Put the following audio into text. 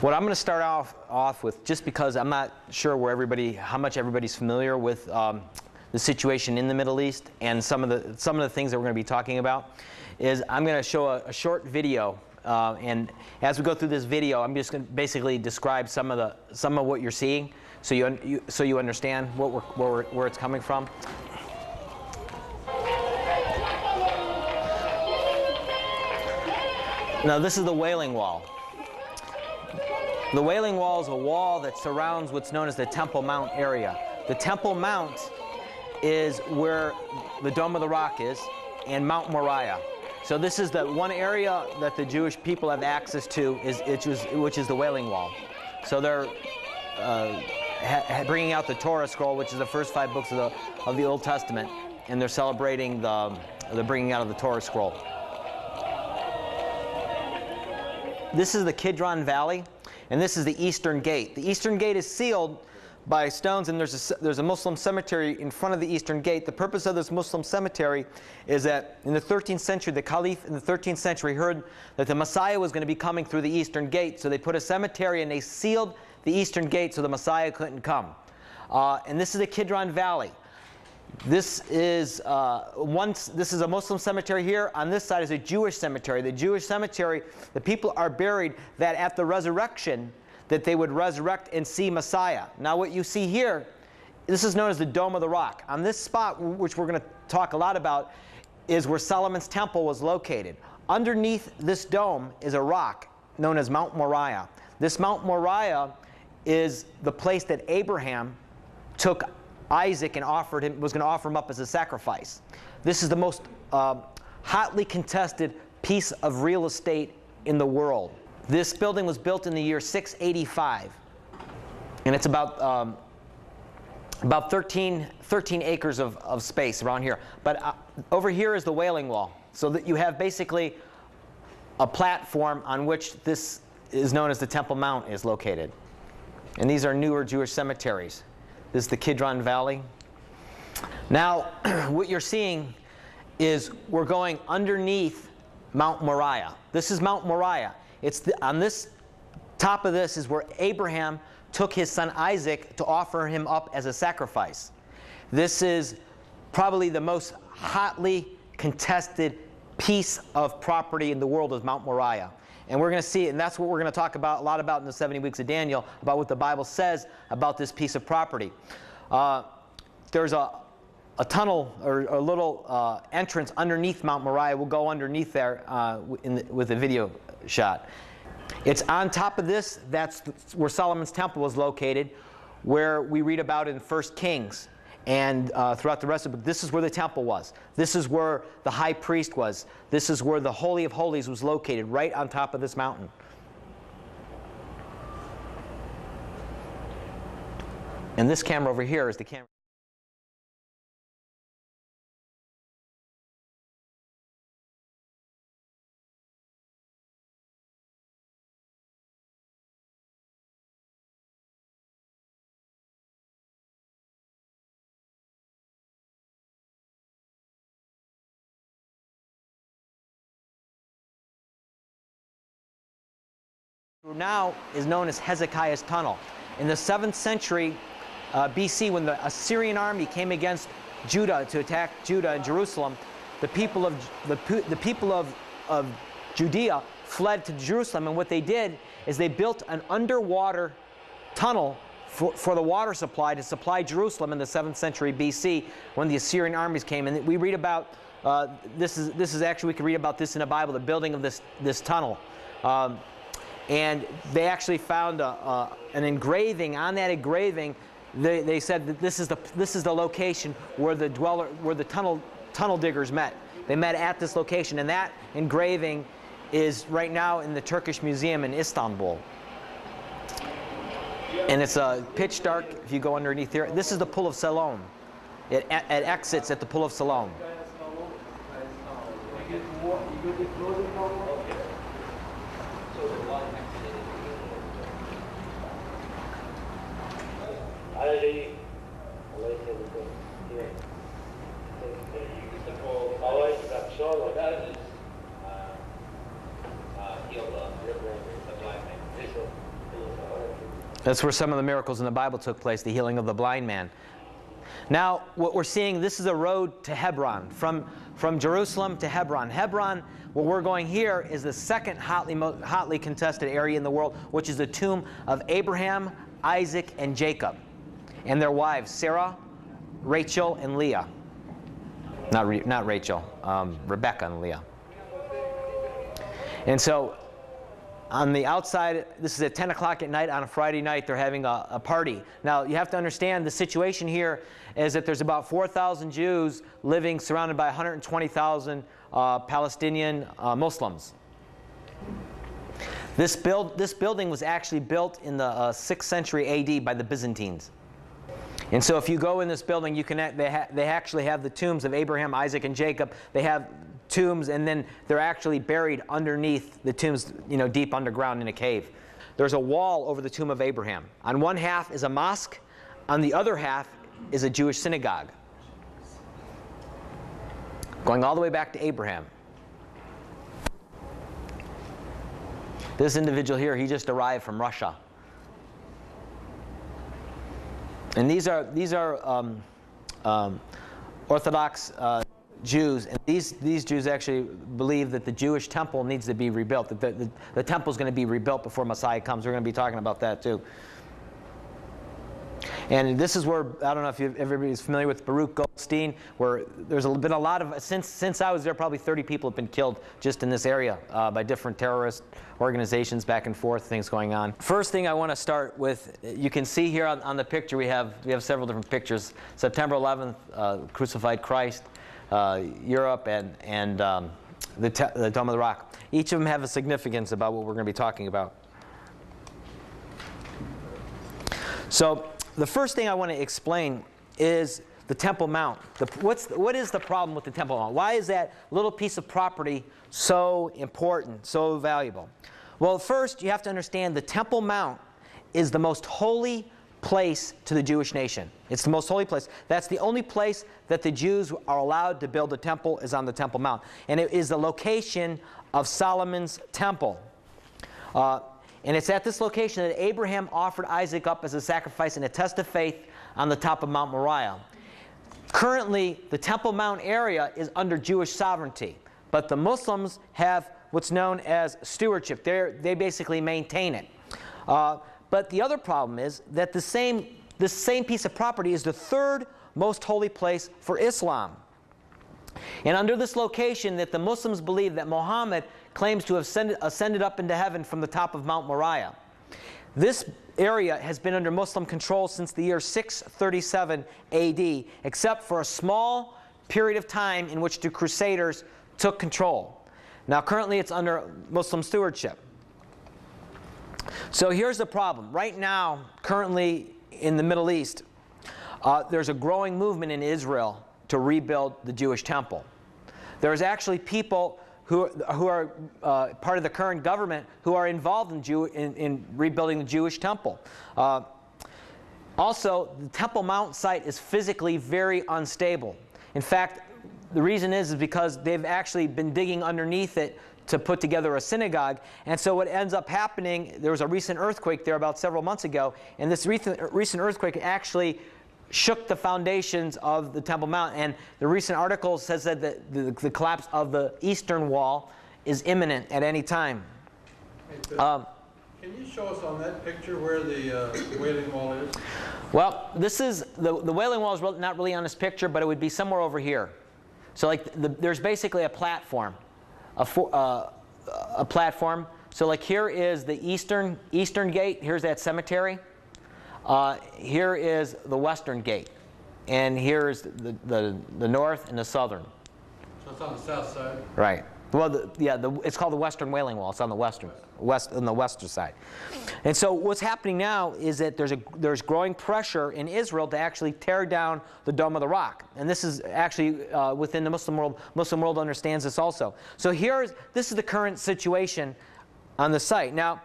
What I'm going to start off with, just because I'm not sure how much everybody's familiar with the situation in the Middle East and some of the things that we're going to be talking about, is I'm going to show a short video, and as we go through this video, I'm just going to basically describe some of what you're seeing, so you understand where it's coming from. Now, this is the Wailing Wall. The Wailing Wall is a wall that surrounds what's known as the Temple Mount area. The Temple Mount is where the Dome of the Rock is, and Mount Moriah. So this is the one area that the Jewish people have access to, which is the Wailing Wall. So they're bringing out the Torah scroll, which is the first 5 books of the Old Testament, and they're celebrating the bringing out of the Torah scroll. This is the Kidron Valley, and this is the Eastern Gate. The Eastern Gate is sealed by stones, and there's a Muslim cemetery in front of the Eastern Gate. The purpose of this Muslim cemetery is that in the 13th century, the Caliph in the 13th century heard that the Messiah was going to be coming through the Eastern Gate, so they put a cemetery and they sealed the Eastern Gate so the Messiah couldn't come. And this is the Kidron Valley. This is a Muslim cemetery here. On this side is a Jewish cemetery. The Jewish cemetery, the people are buried that at the resurrection, that they would resurrect and see Messiah. Now what you see here, this is known as the Dome of the Rock. On this spot, which we're going to talk a lot about, is where Solomon's temple was located. Underneath this dome is a rock known as Mount Moriah. This Mount Moriah is the place that Abraham took Isaac and was going to offer him up as a sacrifice. This is the most hotly contested piece of real estate in the world. This building was built in the year 685, and it's about 13 acres of space around here. But over here is the Wailing Wall, so that you have basically a platform on which this is known as the Temple Mount is located. And these are newer Jewish cemeteries. This is the Kidron Valley. Now, what you're seeing is we're going underneath Mount Moriah. This is Mount Moriah. On this top of this is where Abraham took his son Isaac to offer him up as a sacrifice. This is probably the most hotly contested piece of property in the world, is Mount Moriah. And we're going to see it, and that's what we're going to talk about a lot about in the 70 weeks of Daniel, about what the Bible says about this piece of property. There's a tunnel or a little entrance underneath Mount Moriah. We'll go underneath there with the video shot. It's on top of this. That's where Solomon's temple was located, where we read about in 1 Kings. And throughout the rest of the book, this is where the temple was. This is where the high priest was. This is where the Holy of Holies was located, right on top of this mountain. And this camera over here is the camera. Now is known as Hezekiah's Tunnel. In the 7th century BC, when the Assyrian army came against Judah to attack Judah and Jerusalem, the people of Judea fled to Jerusalem, and what they did is they built an underwater tunnel for the water supply to supply Jerusalem in the 7th century BC when the Assyrian armies came. And we read about this is actually, we can read about this in the Bible, the building of this tunnel. And they actually found an engraving. On that engraving, they said that this is the location where the tunnel diggers met. They met at this location, and that engraving is right now in the Turkish Museum in Istanbul. And it's pitch dark if you go underneath here. This is the Pool of Siloam. It exits at the Pool of Siloam. That's where some of the miracles in the Bible took place, the healing of the blind man. Now, what we're seeing, this is a road to Hebron, from Jerusalem to Hebron. Hebron, where we're going here, is the second hotly contested area in the world, which is the tomb of Abraham, Isaac, and Jacob, and their wives, Sarah, Rachel, and Leah. Not Rachel, Rebecca and Leah. And so, on the outside, this is at 10 o'clock at night on a Friday night, they're having a party. Now, you have to understand the situation here is that there's about 4,000 Jews living surrounded by 120,000 Palestinian Muslims. This building was actually built in the 6th century AD by the Byzantines. And so if you go in this building, you can they actually have the tombs of Abraham, Isaac, and Jacob. They have tombs, and then they're actually buried underneath the tombs, deep underground in a cave. There's a wall over the tomb of Abraham. On one half is a mosque. On the other half is a Jewish synagogue. Going all the way back to Abraham. This individual here, he just arrived from Russia. And these are Orthodox Jews, and these Jews actually believe that the Jewish temple needs to be rebuilt, that the temple is going to be rebuilt before Messiah comes. We're going to be talking about that too. And this is where, I don't know if everybody's familiar with Baruch Goldstein, where there's been a lot of, since I was there, probably 30 people have been killed just in this area by different terrorist organizations, back and forth, things going on. First thing I want to start with, you can see here on the picture, we have several different pictures. September 11th, crucified Christ, Europe, and the Dome of the Rock. Each of them have a significance about what we're going to be talking about. So the first thing I want to explain is the Temple Mount. What is the problem with the Temple Mount? Why is that little piece of property so important, so valuable? Well, first you have to understand the Temple Mount is the most holy place to the Jewish nation. It's the most holy place. That's the only place that the Jews are allowed to build a temple, is on the Temple Mount. And it is the location of Solomon's temple. And it's at this location that Abraham offered Isaac up as a sacrifice in a test of faith on the top of Mount Moriah. Currently, the Temple Mount area is under Jewish sovereignty, but the Muslims have what's known as stewardship. They basically maintain it. But the other problem is that this same piece of property is the third most holy place for Islam. And under this location, that the Muslims believe that Muhammad claims to have ascended up into heaven from the top of Mount Moriah. This area has been under Muslim control since the year 637 AD, except for a small period of time in which the Crusaders took control. Now currently it's under Muslim stewardship. So here's the problem. Right now, currently in the Middle East, there's a growing movement in Israel to rebuild the Jewish temple. There's actually people who are part of the current government who are involved in rebuilding the Jewish temple. Also, the Temple Mount site is physically very unstable. In fact, the reason is because they've actually been digging underneath it to put together a synagogue. And so what ends up happening, there was a recent earthquake there about several months ago, and this recent earthquake actually shook the foundations of the Temple Mount. And the recent article says that the collapse of the eastern wall is imminent at any time. Can you show us on that picture where the Wailing Wall is? Well, this is the Wailing Wall is not really on this picture, but it would be somewhere over here. So like there's basically a platform, a platform. So like here is the eastern gate. Here's that cemetery. Here is the western gate, and here's the north and the southern. So it's on the south side. Right. Well, it's called the Western Wailing Wall. It's on the western side. And so what's happening now is that there's growing pressure in Israel to actually tear down the Dome of the Rock. And this is actually within the Muslim world. Muslim world understands this also. So this is the current situation on the site. Now,